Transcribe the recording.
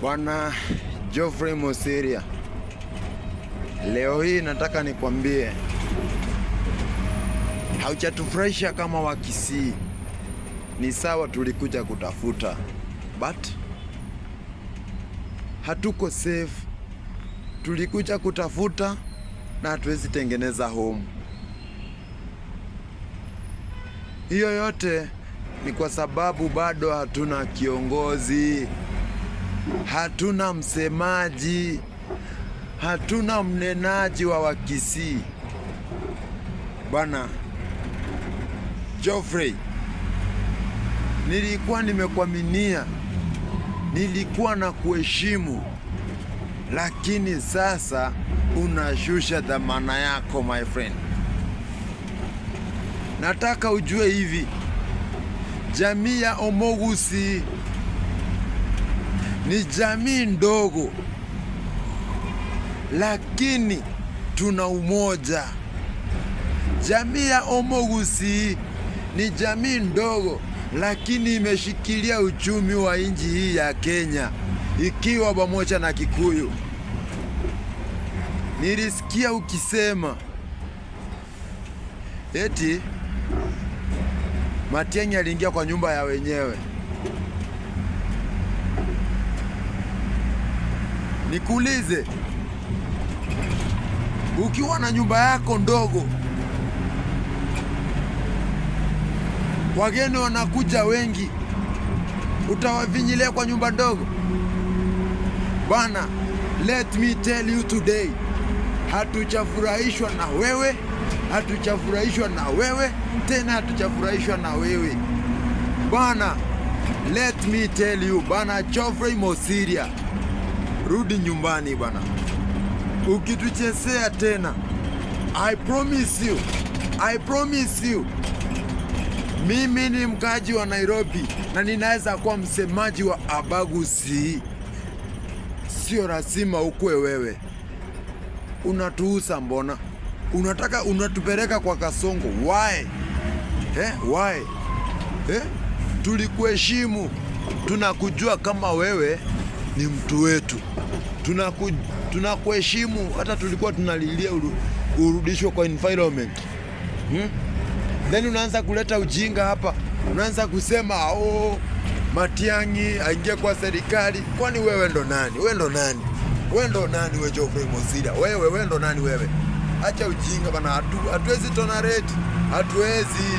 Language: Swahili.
Bwana Geoffrey Mosiria, leo hii nataka nikwambie, haujatufurahisha kama Wakisii. Ni sawa, tulikuja kutafuta, but hatuko safe. Tulikuja kutafuta na hatuwezi tengeneza home. Hiyo yote ni kwa sababu bado hatuna kiongozi, hatuna msemaji, hatuna mnenaji wa Wakisii. Bwana Geoffrey, nilikuwa nimekuaminia, nilikuwa na kuheshimu, lakini sasa unashusha dhamana yako, my friend. Nataka ujue hivi, jamii ya Omogusi ni jamii ndogo, lakini tuna umoja. Jamii ya Omogusi ni jamii ndogo, lakini imeshikilia uchumi wa nchi hii ya Kenya, ikiwa pamoja na Kikuyu. Nilisikia ukisema eti Matiang'i aliingia kwa nyumba ya wenyewe. Nikuulize, ukiwa na nyumba yako ndogo, wageni wanakuja wengi, utawavinyilia kwa nyumba ndogo? Bana, let me tell you today, hatujafurahishwa na wewe, hatujafurahishwa na wewe, tena hatujafurahishwa na wewe. Bana, let me tell you, bana Geoffrey Mosiria, rudi nyumbani bana. Ukituchezea tena, I promise you, mimi ni mkaji wa Nairobi na ninaweza kuwa msemaji wa Abagusi. Sio lazima ukue wewe. Unatuusa mbona? Unataka unatupeleka kwa Kasongo. Why? Why? Tulikuheshimu. Tunakujua kama wewe ni mtu wetu. Tunakuheshimu, hata tulikuwa tunalilia urudishwe kwa environment. Then unaanza kuleta ujinga hapa. Unaanza kusema Matiang'i aingie kwa serikali. Kwani wewe ndo nani? Wewe ndo nani? Wewe ndo nani wewe Geoffrey Mosiria? Wewe ndo nani wewe? Acha ujinga bana, hatuwezi tolerate. Hatuwezi.